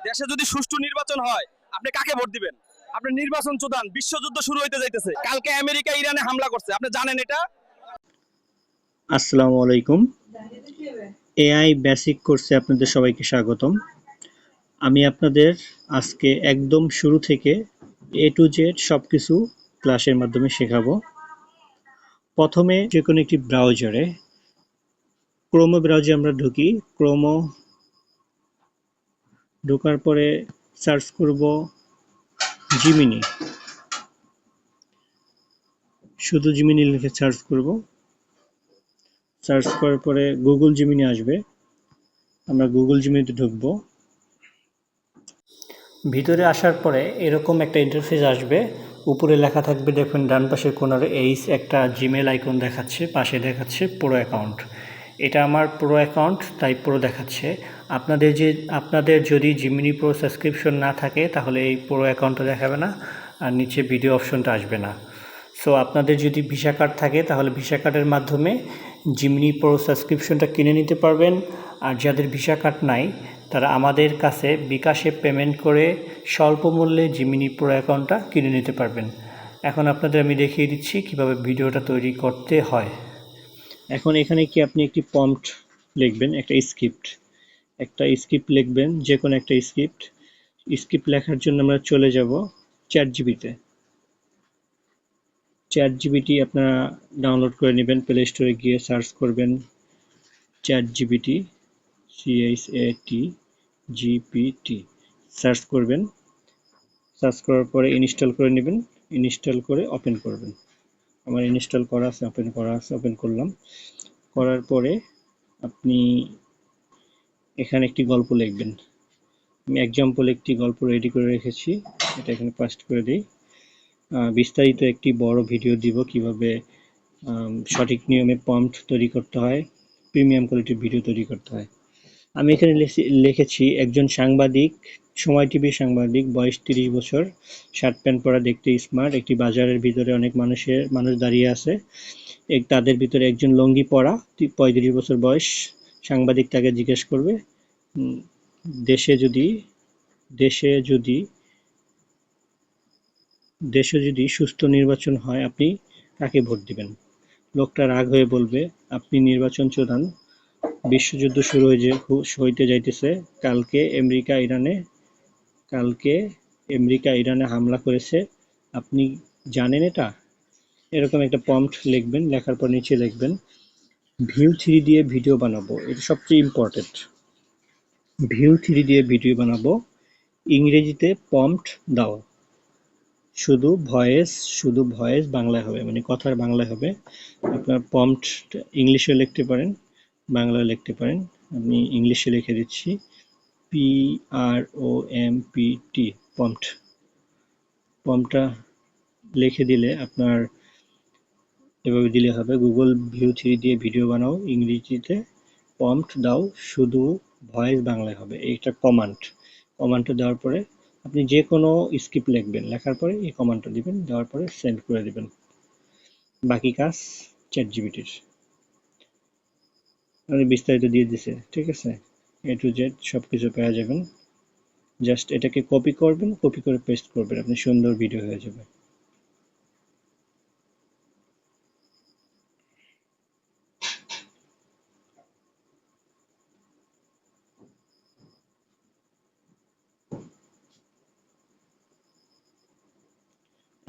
দেশে যদি সুষ্ঠু নির্বাচন হয় আপনি কাকে ভোট দিবেন? আপনি নির্বাচন চোদান, বিশ্বযুদ্ধ শুরু হইতে যাইতেছে। কালকে আমেরিকা ইরানে হামলা করছে, আপনি জানেন এটা? আসসালামু আলাইকুম। এআই বেসিক কোর্সে আপনাদের সবাইকে স্বাগতম। আমি আপনাদের আজকে একদম শুরু থেকে এ টু জেড সবকিছু ক্লাসের মাধ্যমে শেখাবো। প্রথমে যে কোনো একটি ব্রাউজারে ক্রোমো ব্রাউজারে আমরা ঢুকি। ক্রোমো ঢোকার পরে সার্চ করব জিমিনি। শুধু জিমিনি লিখে সার্চ করব। সার্চ করার পরে গুগল জিমিনি আসবে। আমরা গুগল জিমিনিতে ঢুকবো। ভিতরে আসার পরে এরকম একটা ইন্টারফেস আসবে। উপরে লেখা থাকবে, দেখুন ডান পাশের কোণারে এইস একটা জিমেল আইকন দেখাচ্ছে, পাশে দেখাচ্ছে প্রো অ্যাকাউন্ট। এটা আমার প্রো অ্যাকাউন্ট, তাই প্রো দেখাচ্ছে। আপনাদের যদি জিমিনি প্রো সাবস্ক্রিপশন না থাকে তাহলে এই প্রো অ্যাকাউন্টটা দেখাবে না, আর নিচে ভিডিও অপশনটা আসবে না। সো আপনাদের যদি ভিসা কার্ড থাকে তাহলে ভিসা কার্ডের মাধ্যমে জিমিনি প্রো সাবস্ক্রিপশনটা কিনে নিতে পারবেন। আর যাদের ভিসা কার্ড নাই তারা আমাদের কাছে বিকাশে পেমেন্ট করে স্বল্প মূল্যে জিমিনি প্রো অ্যাকাউন্টটা কিনে নিতে পারবেন। এখন আপনাদের আমি দেখিয়ে দিচ্ছি কিভাবে ভিডিওটা তৈরি করতে হয়। এখন এখানে কি আপনি একটি প্রম্পট লিখবেন, একটা স্ক্রিপ্ট লিখবেন, যে কোনো একটা স্ক্রিপ্ট লেখার জন্য আমরা চলে যাব চ্যাটজিপিটিতে। চ্যাটজিপিটি আপনারা ডাউনলোড করে নেবেন, প্লে স্টোরে গিয়ে সার্চ করবেন চ্যাটজিপিটি, CHATGPT সার্চ করবেন। সার্চ করার পরে ইনস্টল করে নেবেন, ইনস্টল করে ওপেন করবেন। আমার ইনস্টল করা আছে, ওপেন করলাম। করার পরে আপনি এখানে একটি গল্প লিখবেন। আমি এক্সাম্পল একটি গল্প রেডি করে রেখেছি, এটা এখানে পাস্ট করে দিই। বিস্তারিত একটি বড় ভিডিও দিব কিভাবে সঠিক নিয়মে প্রম্পট তৈরি করতে হয়, প্রিমিয়াম কোয়ালিটির ভিডিও তৈরি করতে হয়। আমি এখানে লিখেছি একজন সাংবাদিক, সময় টিভির সাংবাদিক, বয়স 30 বছর, শার্ট প্যান্ট পরা, দেখতে স্মার্ট। একটি বাজারের ভিতরে অনেক মানুষ দাঁড়িয়ে আছে। তাদের ভিতরে একজন লুঙ্গি পরা 35 বছর বয়স। সাংবাদিক তাকে জিজ্ঞেস করবে, দেশে যদি দেশে যদি দেশে যদি সুষ্ঠু নির্বাচন হয় আপনি কাকে ভোট দিবেন? লোকটা রাগ হয়ে বলবে, আপনি নির্বাচন চোদান, বিশ্বযুদ্ধ শুরু হইতে যাইতেছে। কালকে আমেরিকা ইরানে হামলা করেছে, আপনি জানেন এটা? এরকম একটা প্রম্পট লিখবেন। লেখার পর নিচে লিখবেন ভিউ 3 দিয়ে ভিডিও বানাবো। এটা সবচেয়ে ইম্পর্টেন্ট। ভিউ 3 দিয়ে ভিডিও বানাবো, ইংরেজিতে প্রম্পট দাও। শুধু ভয়েস বাংলায় হবে, মানে কথার বাংলায় হবে। আপনার প্রম্পট ইংলিশে লিখতে পারেন, বাংলায় লিখতে পারেন। আমি ইংলিশে লিখে দিচ্ছি, PROMPT প্রম্পটটা লিখে দিলে আপনার এভাবে দিলে হবে, গুগল ভিউ 3 দিয়ে ভিডিও বানাও, ইংরেজিতে প্রম্পট দাও, শুধু ভয়েস বাংলায় হবে। এইটা কমান্ডটা দেওয়ার পরে আপনি যে কোনো স্ক্রিপ্ট লিখবেন, লেখার পরে এই কমান্ডটা দিবেন, দেওয়ার পরে সেন্ড করে দিবেন। বাকি কাজ চ্যাটজিপিটির। আমি বিস্তারিত দিয়ে দিছে, ঠিক আছে? A to Z সব কিছু পেয়ে যাবেন। জাস্ট এটাকে কপি করবেন, কপি করে পেস্ট করবেন, আপনি সুন্দর ভিডিও হয়ে যাবে।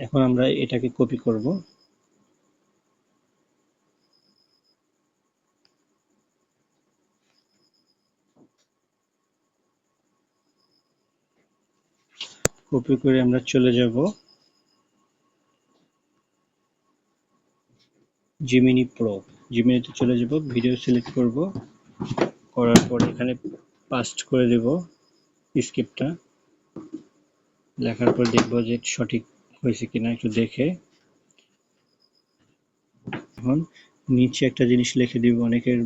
এখন আমরা এটাকে কপি করব। কপি করে আমরা চলে যাব জিমিনি প্রো। জিমিনিতে চলে যাব, ভিডিও সিলেক্ট করব, করার পর এখানে পাস্ট করে দেব স্ক্রিপ্টটা। লেখার পর দেখব যে সঠিক হয়েছে কিনা, একটু দেখে। এখন নিচে একটা জিনিস লিখে দিব, অনেকের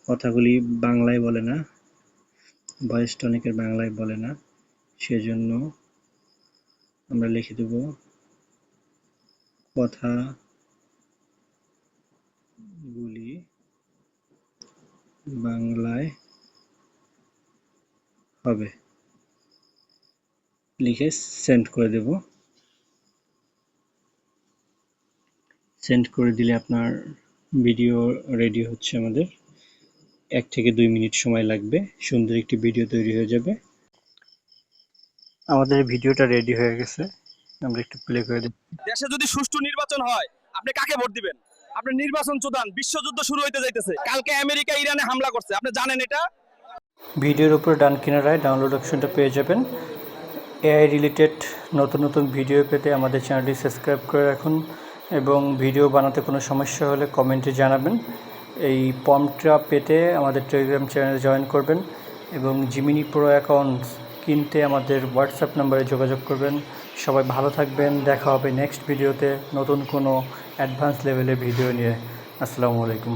কথাগুলি বাংলায় বলে না, ভয়েসটা অনেকের বাংলায় বলে না, সেজন্য আমরা লিখে দেব কথাগুলি বাংলায় হবে। লিখে সেন্ড করে দেব। সেন্ড করে দিলে আপনার ভিডিও রেডি হচ্ছে। আমাদের 1 থেকে 2 মিনিট সময় লাগবে, সুন্দর একটি ভিডিও তৈরি হয়ে যাবে। আমাদের ভিডিওটা রেডি হয়ে গেছে, আমরা একটু প্লে করে দিই। দেশে যদি সুষ্ঠু নির্বাচন হয় আপনি কাকে ভোট দিবেন? আপনি নির্বাচন চুদান, বিশ্বযুদ্ধ শুরু হইতে যাইতেছে। কালকে আমেরিকা ইরানে হামলা করছে, আপনি জানেন এটা? ভিডিওর উপরে ডান কিনারায় ডাউনলোড অপশনটা পেয়ে যাবেন। এআই রিলেটেড নতুন নতুন ভিডিও পেতে আমাদের চ্যানেলটি সাবস্ক্রাইব করে রাখুন এবং ভিডিও বানাতে কোনো সমস্যা হলে কমেন্টে জানাবেন। এই প্রম্পটটা পেতে আমাদের টেলিগ্রাম চ্যানেলে জয়েন করবেন এবং জিমিনি প্রো অ্যাকাউন্ট কিনতে আমাদের হোয়াটসঅ্যাপ নাম্বারে যোগাযোগ করবেন। সবাই ভালো থাকবেন, দেখা হবে নেক্সট ভিডিওতে নতুন কোনো অ্যাডভান্স লেভেলের ভিডিও নিয়ে। আসসালামু আলাইকুম।